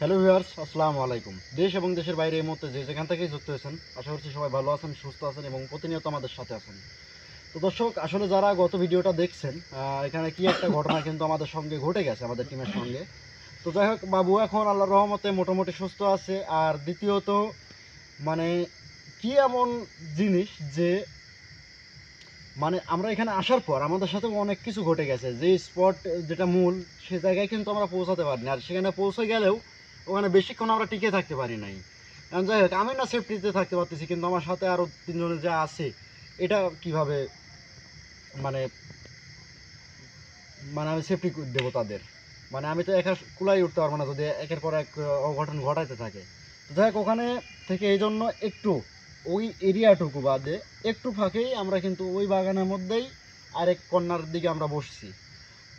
Hello viewers, আসসালামু আলাইকুম। দেশ এবং দেশের বাইরে এই মুহূর্তে যে যেখান থেকেই যুক্ত হয়েছেন, আশা করছি সবাই ভালো আছেন, সুস্থ আছেন এবং প্রতিনিয়ত আমাদের সাথে আছেন। তো দর্শক, আসলে যারা গত ভিডিওটা দেখছেন, এখানে কি একটা ঘটনা কিন্তু আমাদের সঙ্গে ঘটে গেছে, আমাদের টিমের সঙ্গে। তো যাই হোক, বাবু এখন আল্লাহর রহমতে মোটামুটি সুস্থ আছে। আর দ্বিতীয়ত মানে কি এমন জিনিস যে মানে আমরা এখানে আসার পর আমাদের সাথে অনেক কিছু ঘটে গেছে। যে স্পট যেটা মূল, সে জায়গায় কিন্তু আমরা পৌঁছাতে পারিনি। আর সেখানে পৌঁছে গেলেও ওখানে বেশিক্ষণ আমরা টিকে থাকতে পারি নাই। কারণ যাই হোক, আমি না সেফটিতে থাকতে পারতেছি, কিন্তু আমার সাথে আরও তিনজনে যা আছে, এটা কিভাবে মানে মানে আমি সেফটি দেবো তাদের? মানে আমি তো একা কুলাই উঠতে পারবো না যদি একের পর এক অঘটন ঘটাইতে থাকে। তো যাই হোক, ওখানে থেকে এই জন্য একটু ওই এরিয়াটুকু বাদে একটু ফাঁকেই আমরা কিন্তু ওই বাগানের মধ্যেই আরেক কর্নার দিকে আমরা বসছি।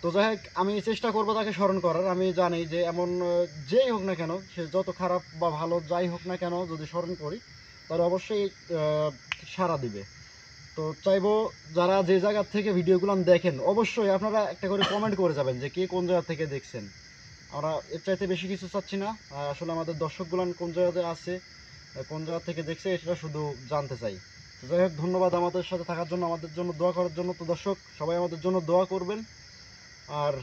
তো যাই হোক, আমি চেষ্টা করবো তাকে স্মরণ করার। আমি জানি যে এমন যেই হোক না কেন, সে যত খারাপ বা ভালো যাই হোক না কেন, যদি স্মরণ করি তাহলে অবশ্যই সাড়া দিবে। তো চাইবো যারা যে জায়গা থেকে ভিডিওগুলো দেখেন, অবশ্যই আপনারা একটা করে কমেন্ট করে যাবেন যে কে কোন জায়গা থেকে দেখছেন। আমরা এর চাইতে বেশি কিছু চাচ্ছি না। আসলে আমাদের দর্শকগুলো কোন জায়গাতে আছে, কোন জায়গা থেকে দেখছে, এটা শুধু জানতে চাই। তো যাই হোক, ধন্যবাদ আমাদের সাথে থাকার জন্য, আমাদের জন্য দোয়া করার জন্য। তো দর্শক, সবাই আমাদের জন্য দোয়া করবেন। আর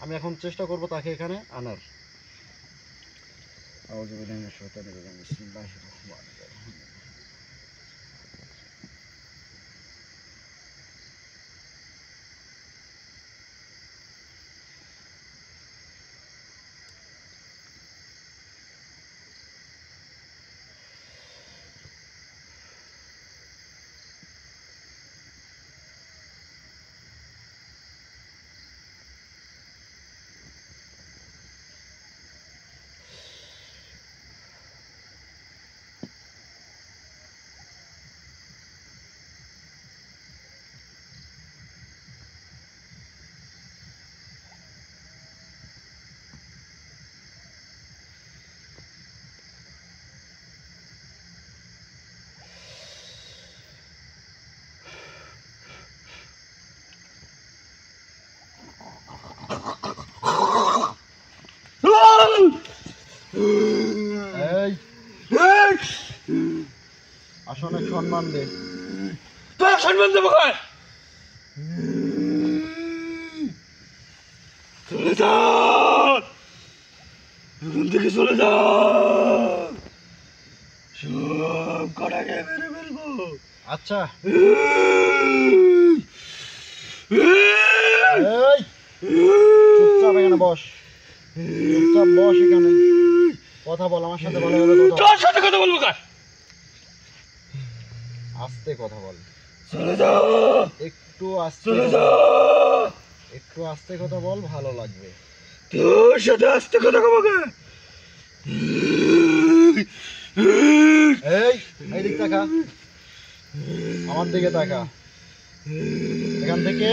আমি এখন চেষ্টা করব তাকে এখানে আনার। আসলে সম্মান দে, তোর সম্মান দেবো। চলে যা, এখান থেকে চলে যা, সব কটাকে মেরে ফেলবো। আচ্ছা চুপচাপ এখানে বস, চুপচাপ বস এখানে, কথা বল আমার সাথে, ভালোভাবে কথা বল। তোর সাথে কথা বলবো কার? আস্তে কথা বল, চলে যা, একটু আস্তে, চলে যা, একটু আস্তে কথা বল, ভালো লাগবে। তোর সাথে আস্তে কথা কব। এই দিক তাকা, আমার দিকে তাকা। এখান থেকে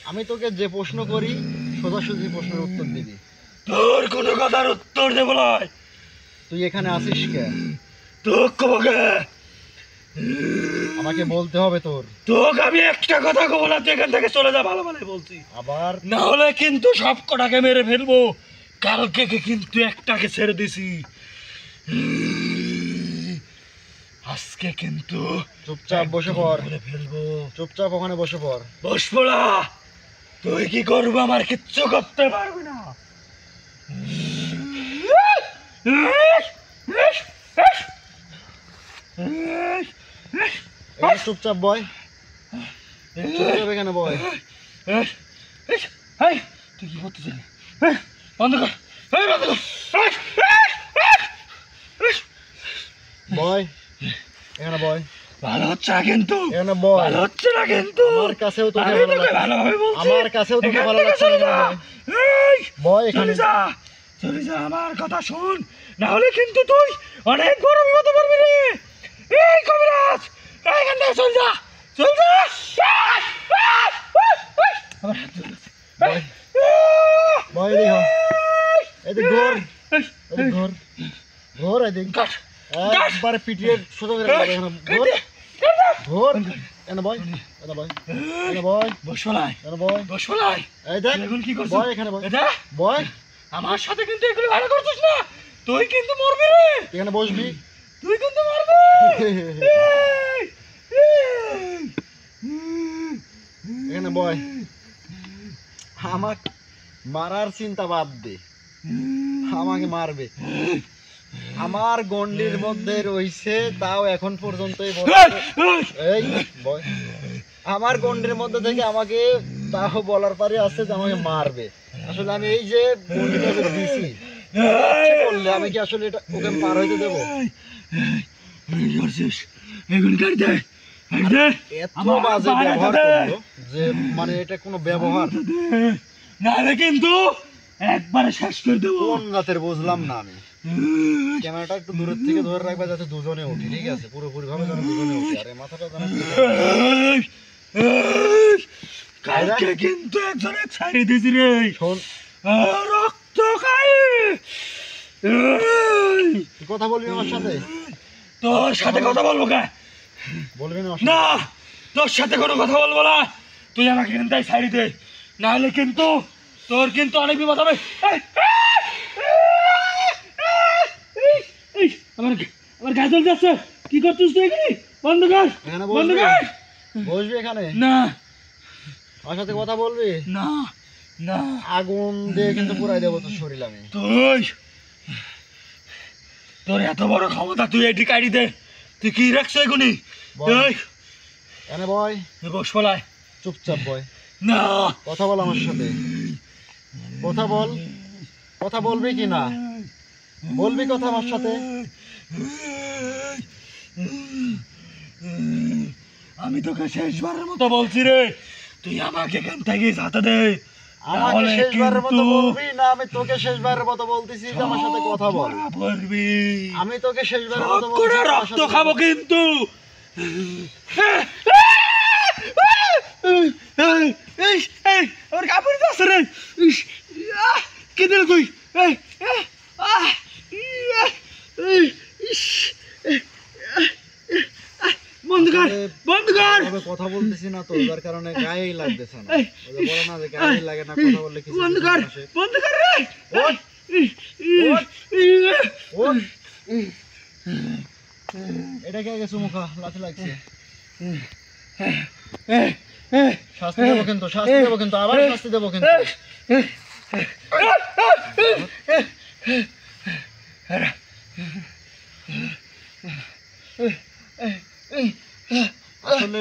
আমি তোকে যে প্রশ্ন করি, সোজাসুজি প্রশ্নের উত্তর দিবি। তোর কোনো কথার উত্তর দেব না। তুই এখানে আসিস কে? তোর কবকে আমাকে বলতে হবে তোর। তোকে আমি একটা কথা কব না, তুই এখান থেকে চলে যা, ভালো ভালো বলছি। আবার না হলে কিন্তু সব কটাকে মেরে ফেলবো। কালকে কিন্তু একটাকে ছেড়ে দিছি, আজকে কিন্তু চুপচাপ বসে পড়, মেরে ফেলবো। চুপচাপ ওখানে বসে পড়। বসবো না, তুই কি করবো আমার কিচ্ছু করতে পারবি না। এখানে চুপচাপ বয়, চুপচাপ এখানে বয়। তুই কি করতে চাই? বন্ধ কর, বন্ধ কর। বয় এখানে বয়। ভালো হচ্ছে না কিন্তু, এখানে বয়। ভালো হচ্ছে না কিন্তু। আমার কাছেও তোকে আমি ভালো তোকে লাগছে, ভালোভাবে বলছি। আমার কাছেও তোকে এখান ভালো থেকে লাগছে না। চলে যা। বয় এখানে। চলে যা, চলে যা, আমার কথা শোন, না হলে কিন্তু তুই অনেক বড় বিপদে পড়বি রে। এই কবিরাজ, এখান থেকে চল যা, চল যা। আমার হাত ধরে আছে। বয় বয়, এদিক হ, এদিক ঘোর, এদিক ঘোর, ঘোর এদিক। কাট, একবারে পিটিয়ে সোজা করে রাখবে এখানে। ঘোর ঘোর, এখানে বয়, এখানে বয়, এখানে বয়, বসবো নাই, এখানে বয়। বসবো নাই। এই দেখ, এখন কি করছিস? বয় এখানে বয়, এটা বয়। আমার সাথে কিন্তু এগুলো ভালো করছিস না, তুই কিন্তু মরবি রে, এখানে বসবি। তুই কিন্তু মরবি। এখানে বয়। আমাকে মারার চিন্তা বাদ দে, আমাকে মারবে। আমার গন্ডির মধ্যে রইছে, তাও এখন পর্যন্ত এই বয়, আমার গন্ডির মধ্যে থেকে আমাকে তাও বলার পারে আছে যে আমাকে মারবে। আসলে আমি এই যে গন্ডিটা যে দিছি, বললে আমি কি আসলে এটা ওকে পার হইতে দেবো? এত বাজে ব্যবহার করলো যে মানে এটা কোনো ব্যবহার নাহলে কিন্তু একবারে শেষ করে দেবো। কোন রাতের বুঝলাম না আমি। ক্যামেরাটা একটু দূরের থেকে ধরে রাখবা যাতে দুজনে উঠি, ঠিক আছে? পুরোপুরি ভাবে যেন দুজনে উঠি। আরে মাথাটা যেন কালকে কিন্তু একজনে ছাড়ি দিয়েছি রে, শোন, রক্ত খাই। তুই কথা বলবি আমার সাথে? তোর সাথে কথা বলবো কে? বলবি না? না, তোর সাথে কোনো কথা বলবো না। তুই আমাকে এখান থেকে ছাড়ি দে, নাহলে কিন্তু তোর কিন্তু অনেক বিপদ হবে। আমার আমার গাছ জ্বলতে যাচ্ছে, কি করছিস তুই এখানে? বন্ধ কর, এখানে বন্ধ বসবি? কর। বসবি এখানে? না আমার সাথে কথা বলবি? না না, আগুন দিয়ে কিন্তু পুরাই দেবো তোর শরীর আমি। তোর এত বড় ক্ষমতা, তুই এটি কাটি দে। তুই কি রাখছো এগুনি? এনে বয়, বস ফলায়, চুপচাপ বয়। না কথা বল আমার সাথে, কথা বল। কথা বলবি কি না? বলবি কথা আমার সাথে? আমি তোকে শেষবারের মতো বলছি রে, তুই আমাকে এখান থেকে যেতে দে। আমাকে নাহলে শেষবারের মতো কিন্তু বলবি না? আমি তোকে শেষবারের মতো বলতেছি যে আমার সাথে কথা বল। ধরা পড়বি। আমি তোকে শেষবারের শখ মতো বলছি করে যে আমার রক্ত সাথে খাবো কিন্তু। আমার কাপড় আছে রে, কে দিল তুই? বন্ধ কর, বন্ধ কর। এভাবে কথা বলতেছি না তো, যার কারণে গায়েই লাগতেছে না। ওই যে বলে না যে গায়েই লাগে না, কথা বললে কিছু বন্ধ কর, আসে। বন্ধ কর রে। ওঠ, ওঠ। এটা কে গেছে মুখা লাথি লাগছে? শাস্তি দেবো কিন্তু, শাস্তি দেবো কিন্তু, আবার শাস্তি দেবো কিন্তু। আসলে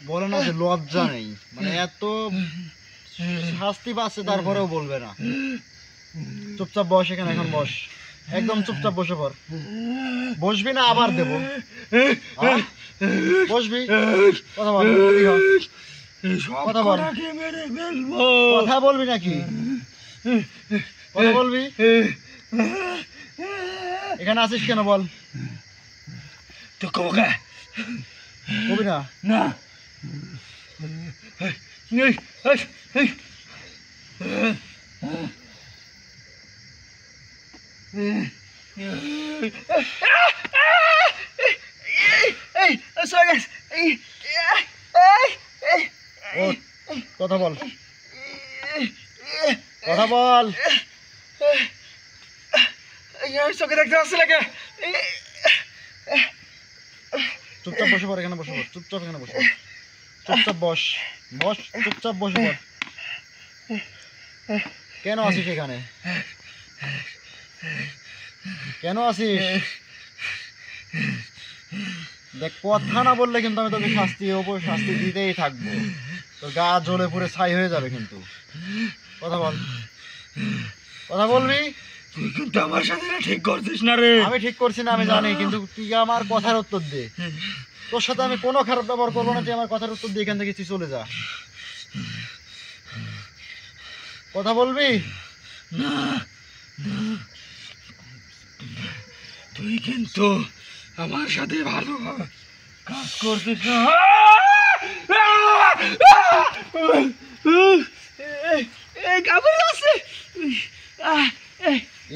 বলে না যে লজ্জা নেই, মানে এত শাস্তি পাচ্ছে তারপরেও বলবে না। চুপচাপ বস এখানে, এখন বস, একদম চুপচাপ বসে পড়। বসবি না আবার দেবো? বসবি? কথা বল, এদিকে হ। কথা বল, কথা বলবি নাকি? কথা বলবি? এখানে আছিস কেন বল? তো কবে কবি না? না ওঠ, কথা বল, কথা বল। চোখে দেখতে পাচ্ছি লাগে। চুপচাপ বসে পড়, এখানে বসে পড়, চুপচাপ এখানে বসে পড়। চুপচাপ বস, বস, চুপচাপ বসে পড়। কেন আসিস এখানে? কেন আসিস? দেখ, কথা না বললে কিন্তু আমি তোকে শাস্তির ওপর শাস্তি দিতেই থাকবো। তোর গা জ্বলে পুরো ছাই হয়ে যাবে কিন্তু। কথা বল, কথা বলবি? তুই কিন্তু আমার সাথে ঠিক করছিস না রে। আমি ঠিক করছি না আমি জানি, কিন্তু তুই আমার কথার উত্তর দে। তোর সাথে আমি কোনো খারাপ ব্যবহার করবো না, তুই আমার কথার উত্তর দিয়ে এখান থেকে তুই চলে যা। কথা বলবি? না তুই কিন্তু আমার সাথে ভালো কাজ করছিস না।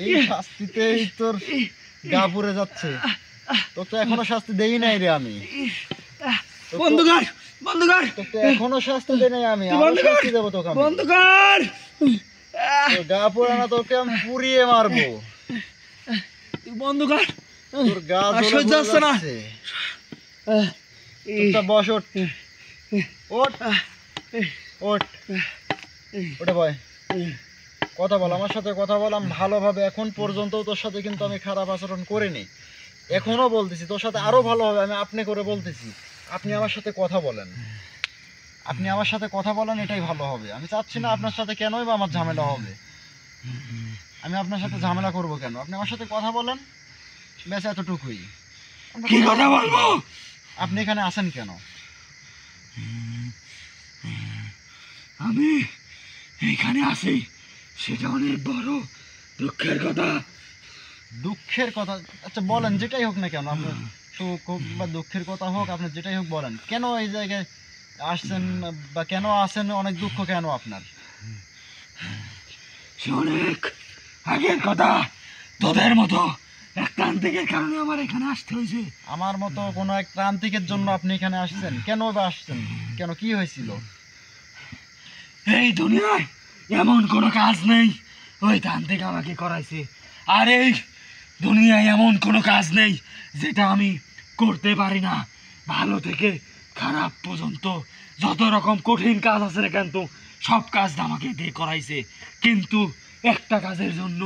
এই শাস্তিতেই তোর গা পুড়ে যাচ্ছে। তোর তো এখনো শাস্তি দেই নাই রে আমি। বন্ধ কর, বন্ধ কর, তোর তো এখনো শাস্তি দেই নাই আমি। বন্ধ আরো কর, শাস্তি দেবো তোকে আমি। বন্ধ কর। তোর গা পোড়া না, তোকে আমি পুড়িয়ে মারবো। তুই বন্ধ কর, তোর গা আর জ্বলে সহ্য পুড়ে হচ্ছে না। যাচ্ছে। চুপচাপ বস, ওঠ ওঠ ওঠ, ওঠে বয়, কথা বল, আমার সাথে কথা বললাম ভালোভাবে। এখন পর্যন্ত তোর সাথে কিন্তু আমি খারাপ আচরণ করিনি, এখনো বলতেছি তোর সাথে আরো ভালো হবে। আমি আপনি করে বলতেছি, আপনি আমার সাথে কথা বলেন, আপনি আমার সাথে কথা বলেন, এটাই ভালো হবে। আমি চাচ্ছি না আপনার সাথে কেনই বা আমার ঝামেলা হবে। আমি আপনার সাথে ঝামেলা করব কেন? আপনি আমার সাথে কথা বলেন, ব্যাস এতটুকুই। কি কথা বলবো? আপনি এখানে আসেন কেন? আমি এখানে আসি, সেটা অনেক বড় দুঃখের কথা। দুঃখের কথা? আচ্ছা বলেন, যেটাই হোক না কেন, আপনার সুখ হোক বা দুঃখের কথা হোক, আপনি যেটাই হোক বলেন। কেন এই জায়গায় আসছেন বা কেন আসেন? অনেক দুঃখ কেন আপনার? সে অনেক আগের কথা। তোদের মতো এক তান্ত্রিকের কারণে আমার এখানে আসতে হয়েছে। আমার মতো কোনো এক প্রান্তিকের জন্য আপনি এখানে আসছেন? কেন বা আসছেন? কেন, কি হয়েছিল? এই দুনিয়ায় এমন কোনো কাজ নেই ওই তান্ত্রিক আমাকে করাইছে, আর এই দুনিয়ায় এমন কোনো কাজ নেই যেটা আমি করতে পারি না। ভালো থেকে খারাপ পর্যন্ত যত রকম কঠিন কাজ আছে না কেন, সব কাজ আমাকে দিয়ে করাইছে। কিন্তু একটা কাজের জন্য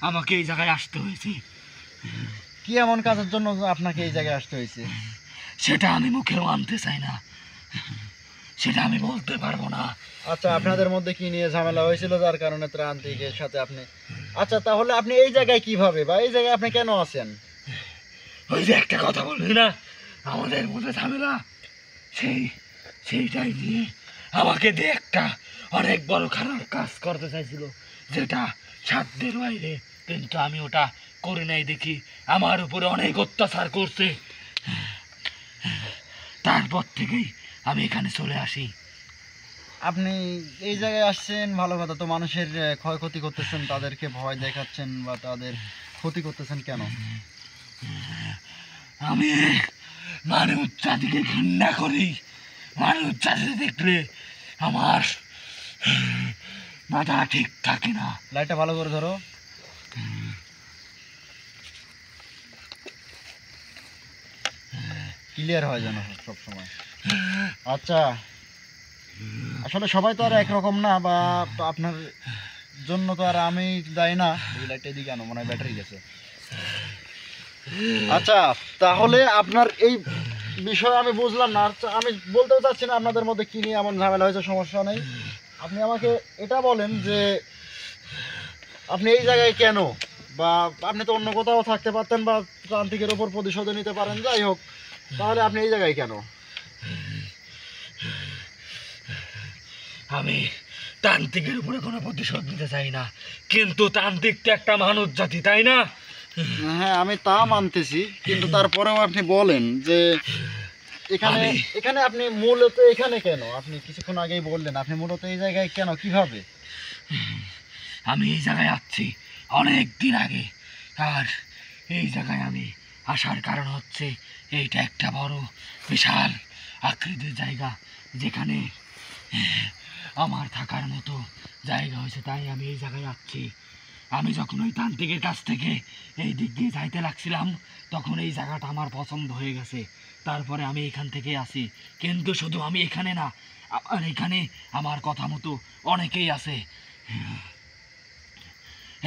আমাকে এই জায়গায় আসতে হয়েছে। কি এমন কাজের জন্য আপনাকে এই জায়গায় আসতে হয়েছে? সেটা আমি মুখেও আনতে চাই না, সেটা আমি বলতে পারবো না। আচ্ছা, আপনাদের মধ্যে কি নিয়ে ঝামেলা হয়েছিল যার কারণে ত্রান্তিকের সাথে আপনি? আচ্ছা, তাহলে আপনি এই জায়গায় কিভাবে, বা এই জায়গায় আপনি কেন আছেন? ওই যে একটা কথা বললি না, আমাদের মধ্যে ঝামেলা, সেইটাই নিয়ে আমাকে দিয়ে একটা অনেক বড় খারাপ কাজ করতে চাইছিল, যেটা সাধ্যের বাইরে। কিন্তু আমি ওটা করে নাই দেখি আমার উপরে অনেক অত্যাচার করছে। তারপর থেকেই আমি এখানে চলে আসি। আপনি এই জায়গায় আসছেন ভালো কথা, তো মানুষের ক্ষয়ক্ষতি করতেছেন, তাদেরকে ভয় দেখাচ্ছেন বা তাদের ক্ষতি করতেছেন কেন? আমি মানব জাতিকে ঘৃণা করি। মানব জাতি দেখলে আমার মাথা ঠিক থাকে না। লাইটটা ভালো করে ধরো। ক্লিয়ার হয় যেন সব সময়। আচ্ছা, আসলে সবাই তো আর একরকম না, বা আপনার জন্য তো আর আমি দায়ী না। এই লাইটটা এদিকে আনো, মনে হয় ব্যাটারি গেছে। আচ্ছা, তাহলে আপনার এই বিষয়ে আমি বুঝলাম না। আচ্ছা, আমি বলতেও চাচ্ছি না আপনাদের মধ্যে কি নিয়ে এমন ঝামেলা হয়েছে, সমস্যা নেই। আপনি আমাকে এটা বলেন যে আপনি এই জায়গায় কেন, বা আপনি তো অন্য কোথাও থাকতে পারতেন বা প্রান্তিকের ওপর প্রতিশোধ নিতে পারেন, যাই হোক, তাহলে আপনি এই জায়গায় কেন? আমি তান্ত্রিকের উপরে কোনো প্রতিশোধ নিতে চাই না, কিন্তু তান্ত্রিক তো একটা মানব জাতি, তাই না? হ্যাঁ, আমি তা মানতেছি, কিন্তু তারপরেও আপনি বলেন যে এখানে এখানে আপনি মূলত এখানে কেন? আপনি কিছুক্ষণ আগেই বললেন আপনি মূলত এই জায়গায় কেন, কিভাবে? আমি এই জায়গায় আসছি অনেক দিন আগে, আর এই জায়গায় আমি আসার কারণ হচ্ছে এইটা একটা বড় বিশাল আকৃতির জায়গা, যেখানে আমার থাকার মতো জায়গা হয়েছে, তাই আমি এই জায়গায় আসছি। আমি যখন ওই তান্ত্রিকের কাছ থেকে এই দিক দিয়ে যাইতে লাগছিলাম, তখন এই জায়গাটা আমার পছন্দ হয়ে গেছে, তারপরে আমি এখান থেকে আসি। কিন্তু শুধু আমি এখানে না, আমার এখানে আমার কথা মতো অনেকেই আছে।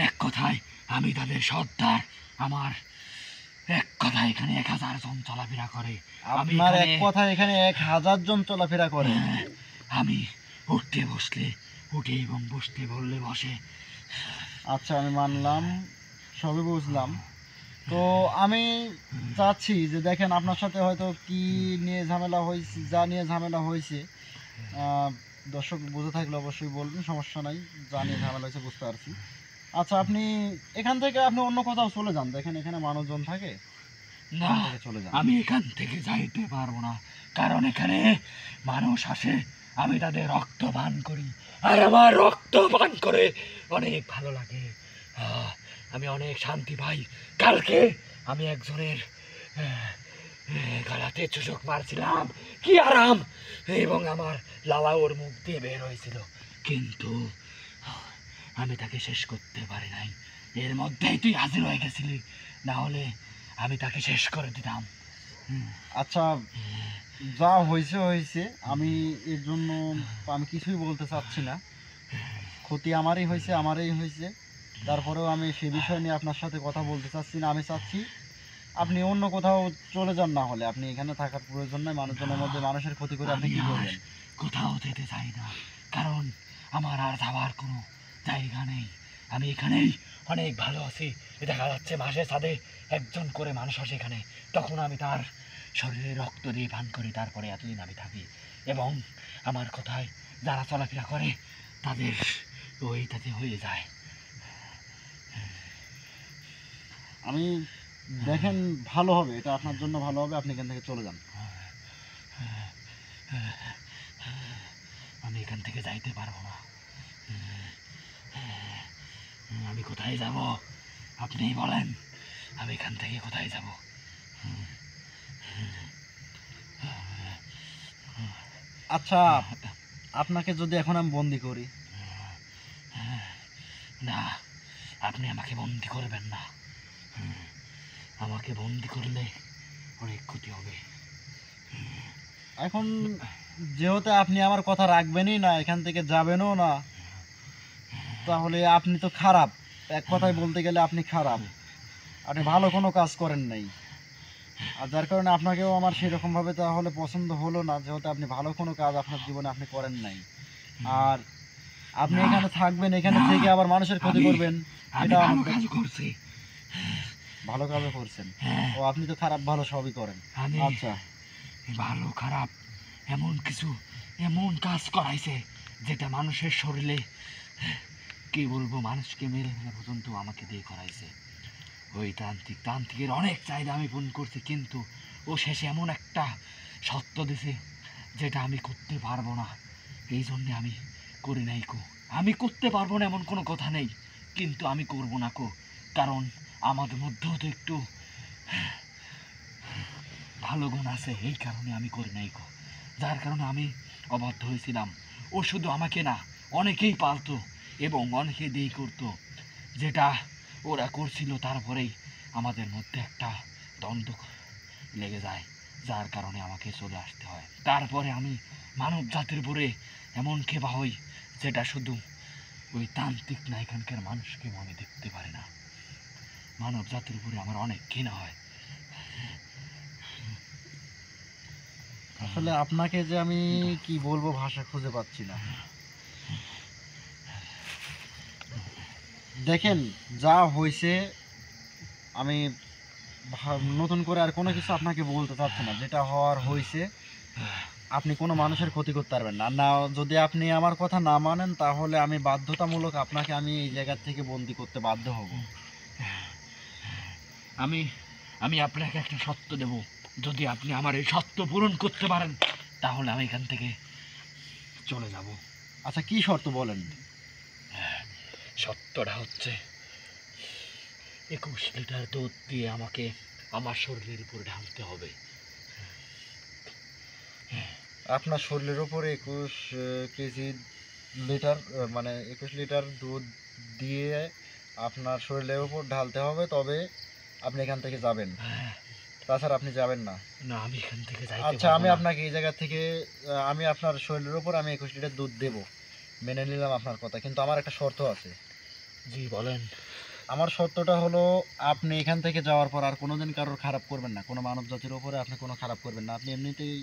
এক কথায় আমি তাদের সর্দার। আমার এক কথায় এখানে 1000 জন চলাফেরা করে। আপনার এক কথায় এখানে 1000 জন চলাফেরা করে? আমি উঠতে বসলে উঠে এবং বসতে বললে বসে। আচ্ছা, আমি মানলাম, সবই বুঝলাম। তো আমি চাচ্ছি যে দেখেন, আপনার সাথে হয়তো কি নিয়ে ঝামেলা হয়েছে, যা নিয়ে ঝামেলা হয়েছে, দর্শক বুঝে থাকলে অবশ্যই বলবেন, সমস্যা নাই। যা নিয়ে ঝামেলা হয়েছে বুঝতে পারছি। আচ্ছা, আপনি এখান থেকে আপনি অন্য কোথাও চলে যান, দেখেন এখানে মানুষজন থাকে, না, চলে যান। আমি এখান থেকে যাইতে পারবো না, কারণ এখানে মানুষ আসে, আমি তাদের রক্ত পান করি, আর আমার রক্ত পান করে অনেক ভালো লাগে। আমি অনেক শান্তি পাই। কালকে আমি একজনের গলাতে চুষক মারছিলাম, কি আরাম, এবং আমার লালা ওর মুখ দিয়ে বের হয়েছিল। কিন্তু আমি তাকে শেষ করতে পারি নাই। এর মধ্যেই তুই হাজির হয়ে গেছিলি, না হলে আমি তাকে শেষ করে দিতাম। আচ্ছা, যা হয়েছে হয়েছে, আমি এর জন্য আমি কিছুই বলতে চাচ্ছি না। ক্ষতি আমারই হয়েছে। তারপরেও আমি সে বিষয় নিয়ে আপনার সাথে কথা বলতে চাচ্ছি না। আমি চাচ্ছি আপনি অন্য কোথাও চলে যান, না হলে আপনি এখানে থাকার প্রয়োজন নাই। মানুষজনের মধ্যে মানুষের ক্ষতি করে আপনি আমি কি আর করবেন? কোথাও যেতে চাই না, কারণ আমার আর যাওয়ার কোনো জায়গা নেই। আমি এখানেই অনেক ভালো আছি। দেখা যাচ্ছে মাসে ছাদে একজন করে মানুষ আসে এখানে, তখন আমি তার শরীরে রক্ত দিয়ে পান করি, তারপরে এতদিন আমি থাকি। এবং আমার কথায় যারা চলাফেরা করে তাদের তাতে হয়ে যায়। আমি দেখেন, ভালো হবে, এটা আপনার জন্য ভালো হবে, আপনি এখান থেকে চলে যান। আমি এখান থেকে যাইতে পারবো না। আমি কোথায় যাব আপনিই বলেন, আমি এখান থেকে কোথায় যাব? আচ্ছা, আপনাকে যদি এখন আমি বন্দি করি? না, আপনি আমাকে বন্দি করবেন না। আমাকে বন্দি করলে অনেক ক্ষতি হবে। এখন যেহেতু আপনি আমার কথা রাখবেনই না, এখান থেকে যাবেনও না, তাহলে আপনি তো খারাপ। এক কথায় বলতে গেলে আপনি খারাপ। আপনি ভালো কোনো কাজ করেন নাই, আর যার কারণে আপনাকেও আমার সেরকমভাবে তাহলে পছন্দ হলো না, যেহেতু আপনি ভালো কোনো কাজ আপনার জীবনে আপনি করেন নাই। আর আপনি না, এখানে থাকবেন, এখানে না, থেকে আবার মানুষের ক্ষতি আমি করবেন, আমি এটা ভালো আমাদের কাজ করছি। ভালো কাজও করছেন। হ্যাঁ, ও, আপনি তো খারাপ ভালো সবই করেন। আমি আচ্ছা, ভালো খারাপ এমন কাজ করাইছে যেটা মানুষের শরীরে, কি বলবো, মানুষকে মেরে ফেলা পর্যন্ত আমাকে দিয়ে করাইছে। ওই তান্ত্রিকের অনেক চাহিদা আমি পূরণ করছি, কিন্তু ও শেষে এমন একটা সত্য দিছে যেটা আমি করতে পারবো না। এই জন্যে আমি করি নাই কো। আমি করতে পারবো না এমন কোনো কথা নেই, কিন্তু আমি করবো না কো, কারণ আমাদের মধ্যেও তো একটু ভালো গুণ আছে, এই কারণে আমি করি নাই কো। যার কারণে আমি অবাধ্য হয়েছিলাম। ও শুধু আমাকে না, অনেকেই পালতো এবং অনেকে দিয়েই করতো। যেটা ওরা করছিল, তারপরেই আমাদের মধ্যে একটা দ্বন্দ্ব লেগে যায়, যার কারণে আমাকে চলে আসতে হয়। তারপরে আমি মানব জাতির উপরে এমন খেপা হই যেটা শুধু ওই তান্ত্রিক না, এখানকার মানুষকেও আমি দেখতে পারি না। মানব জাতির উপরে আমার অনেক ঘৃণা হয়। আসলে আপনাকে যে আমি কি বলবো, ভাষা খুঁজে পাচ্ছি না। দেখেন, যা হয়েছে, আমি নতুন করে আর কোনো কিছু আপনাকে বলতে চাচ্ছি না। যেটা হওয়ার হয়েছে, আপনি কোনো মানুষের ক্ষতি করতে পারবেন না। না, যদি আপনি আমার কথা না মানেন, তাহলে আমি বাধ্যতামূলক আপনাকে আমি এই জায়গা থেকে বন্দি করতে বাধ্য হব। আমি আমি আপনাকে একটা সত্য দেব, যদি আপনি আমার এই সত্য পূরণ করতে পারেন তাহলে আমি এখান থেকে চলে যাব। আচ্ছা, কি শর্ত বলেন? সত্যটা হচ্ছে 21 লিটার দুধ দিয়ে আমাকে আমার শরীরের উপর ঢালতে হবে। আপনার শরীরের উপরে 21 কেজি লিটার, মানে 21 লিটার দুধ দিয়ে আপনার শরীরের উপর ঢালতে হবে, তবে আপনি এখান থেকে যাবেন। তাছাড়া আপনি যাবেন না। না, আমি এখান থেকে যাইতে আচ্ছা, পারবো আমি না। আপনাকে এই জায়গা থেকে আমি আপনার শরীরের উপর আমি 21 লিটার দুধ দেব, মেনে নিলাম আপনার কথা, কিন্তু আমার একটা শর্ত আছে। জি বলেন। আমার শর্তটা হলো, আপনি এখান থেকে যাওয়ার পর আর কোনোদিন কারোর খারাপ করবেন না, কোনো মানব জাতির উপরে আপনি কোনো খারাপ করবেন না। আপনি এমনিতেই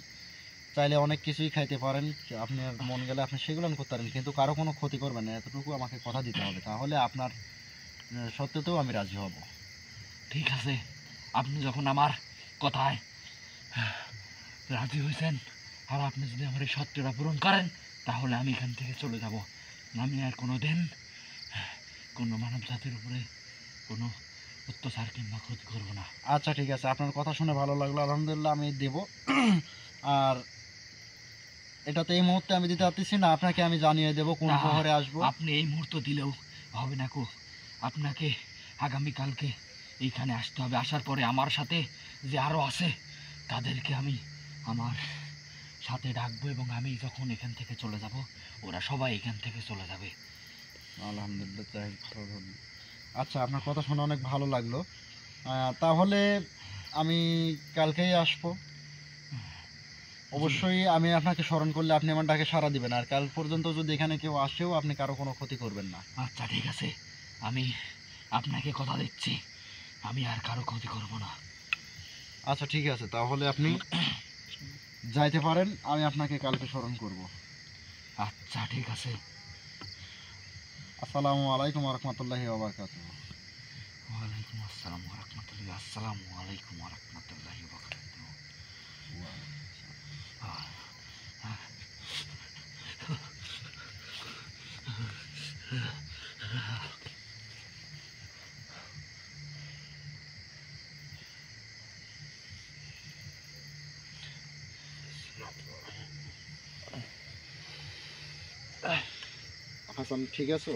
চাইলে অনেক কিছুই খাইতে পারেন, আপনার মন গেলে আপনি সেগুলো করতে পারেন, কিন্তু কারো কোনো ক্ষতি করবেন না, এতটুকু আমাকে কথা দিতে হবে। তাহলে আপনার সত্যতেও আমি রাজি হব। ঠিক আছে, আপনি যখন আমার কথায় রাজি হয়েছেন, আর আপনি যদি আমার এই সত্যটা পূরণ করেন, তাহলে আমি এখান থেকে চলে যাব। আমি আর কোনো দিন কোনো মানব জাতির উপরে কোনো অত্যাচার কিংবা ক্ষতি করবো না। আচ্ছা, ঠিক আছে, আপনার কথা শুনে ভালো লাগলো, আলহামদুলিল্লাহ, আমি দেব। আর এটাতে এই মুহূর্তে আমি দিতে পারতেছি না, আপনাকে আমি জানিয়ে দেবো কোন না, প্রহরে আসবো। আপনি এই মুহূর্ত দিলেও হবে না কো। আপনাকে আগামীকালকে এইখানে আসতে হবে। আসার পরে আমার সাথে যে আরও আছে তাদেরকে আমি আমার সাথে ডাকবো, এবং আমি যখন এখান থেকে চলে যাব ওরা সবাই এখান থেকে চলে যাবে। আলহামদুলিল্লাহ, যাই হোক, ধন্যবাদ। আচ্ছা, আপনার কথা শুনে অনেক ভালো লাগলো। তাহলে আমি কালকেই আসবো। অবশ্যই আমি আপনাকে স্মরণ করলে আপনি আমার ডাকে সাড়া দিবেন, আর কাল পর্যন্ত যদি এখানে কেউ আসেও আপনি কারো কোনো ক্ষতি করবেন না। আচ্ছা ঠিক আছে, আমি আপনাকে কথা দিচ্ছি আমি আর কারো ক্ষতি করব না। আচ্ছা ঠিক আছে, তাহলে আপনি যাইতে পারেন, আমি আপনাকে কালকে স্মরণ করব। আচ্ছা ঠিক আছে। আসসালামু আলাইকুম রহমতুল্লাহি ওয়া বারাকাতুহু। ওয়ালাইকুম আসসালাম ওয়া রাহমাতুল্লাহি, আসসালামু আলাইকুম ওয়া রাহমাতুল্লাহি ওয়া বারাকাতুহু। হাসান, ঠিক আছো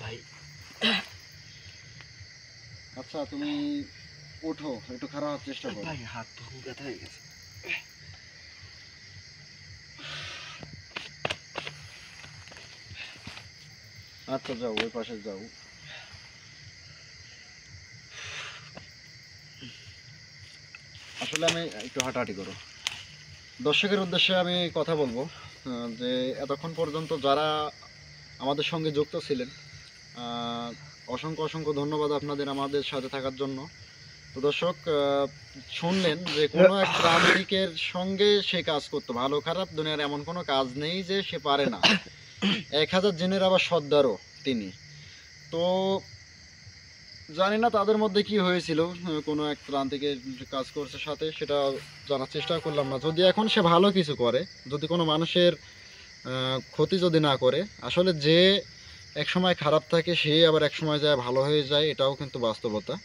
ভাই? আচ্ছা, তুমি ওঠো, একটু খারাপ হওয়ার চেষ্টা করো। ভাই হাত তো ব্যথা হয়ে গেছে। আচ্ছা যাও, ওই পাশে যাও। আসলে আমি একটু হাঁটাহাঁটি করো। দর্শকের উদ্দেশ্যে আমি কথা বলবো, যে এতক্ষণ পর্যন্ত যারা আমাদের সঙ্গে যুক্ত ছিলেন, অসংখ্য অসংখ্য ধন্যবাদ আপনাদের আমাদের সাথে থাকার জন্য। তো দর্শক, শুনলেন যে কোনো এক প্রান্তিকের সঙ্গে সে কাজ করতো। ভালো খারাপ দুনিয়ার এমন কোনো কাজ নেই যে সে পারে না। 1000 জিনের আবার সর্দারও তিনি। তো জানি না তাদের মধ্যে কি হয়েছিল, কোনো এক প্রান্তিকের কাজ করছে সাথে, সেটা জানার চেষ্টা করলাম না। যদি এখন সে ভালো কিছু করে, যদি কোনো মানুষের ক্ষতি যদি না করে, আসলে যে এক সময় খারাপ থাকে সে আবার এক সময় যায় ভালো হয়ে যায়, এটাও কিন্তু বাস্তবতা।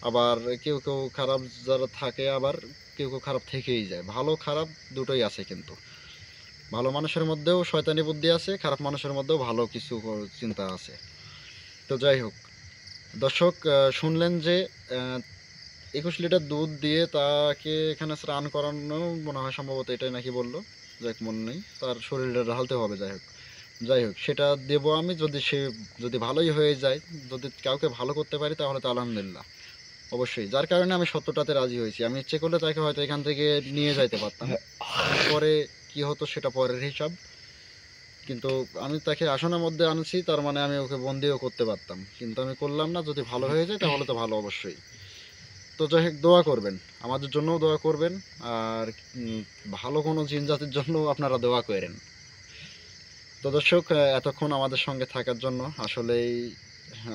আবার কেউ কেউ খারাপ যারা থাকে, আবার কেউ কেউ খারাপ থেকেই যায়। ভালো খারাপ দুটোই আছে কিন্তু। ভালো মানুষের মধ্যেও শয়তানি বুদ্ধি আছে, খারাপ মানুষের মধ্যেও ভালো কিছু চিন্তা আছে। তো যাই হোক দর্শক, শুনলেন যে 21 লিটার দুধ দিয়ে তাকে এখানে স্নান করানো, মনে হয় সম্ভবত এটাই নাকি বললো, যাই হোক মনে নেই, তার শরীরটা ঢালতে হবে। যাই হোক সেটা দেবো আমি, যদি সে যদি ভালোই হয়ে যায়, যদি কাউকে ভালো করতে পারি তাহলে তো আলহামদুলিল্লাহ। অবশ্যই, যার কারণে আমি সত্যটাতে রাজি হয়েছি। আমি ইচ্ছে করলে তাকে হয়তো এখান থেকে নিয়ে যাইতে পারতাম, পরে কি হতো সেটা পরের হিসাব। কিন্তু আমি তাকে আসনের মধ্যে আনছি, তার মানে আমি ওকে বন্দিও করতে পারতাম, কিন্তু আমি করলাম না। যদি ভালো হয়ে যায় তাহলে তো ভালো অবশ্যই। তো যাই হোক, দোয়া করবেন, আমাদের জন্যও দোয়া করবেন। আর ভালো কোনো জিন জাতির জন্য আপনারা দোয়া করেন। তো দর্শক, এতক্ষণ আমাদের সঙ্গে থাকার জন্য আসলেই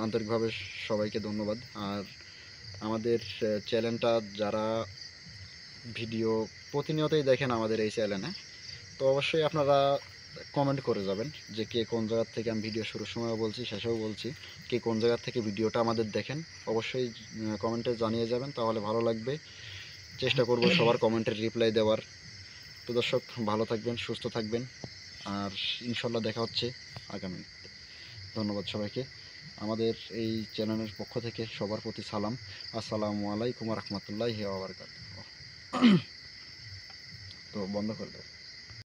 আন্তরিকভাবে সবাইকে ধন্যবাদ। আর আমাদের চ্যানেলটা যারা ভিডিও প্রতিনিয়তই দেখেন আমাদের এই চ্যানেলে, তো অবশ্যই আপনারা কমেন্ট করে যাবেন যে কে কোন জায়গা থেকে, আমি ভিডিও শুরুর সময়ও বলছি শেষেও বলছি, কে কোন জায়গা থেকে ভিডিওটা আমাদের দেখেন অবশ্যই কমেন্টে জানিয়ে যাবেন, তাহলে ভালো লাগবে। চেষ্টা করব সবার কমেন্টের রিপ্লাই দেওয়ার। তো দর্শক, ভালো থাকবেন, সুস্থ থাকবেন, আর ইনশাল্লাহ দেখা হচ্ছে আগামী। ধন্যবাদ সবাইকে। আমাদের এই চ্যানেলের পক্ষ থেকে সবার প্রতি সালাম। আসসালামু আলাইকুম রহমতুল্লাহি ওয়া বারাকাতুহু। তো বন্ধ করে দেব।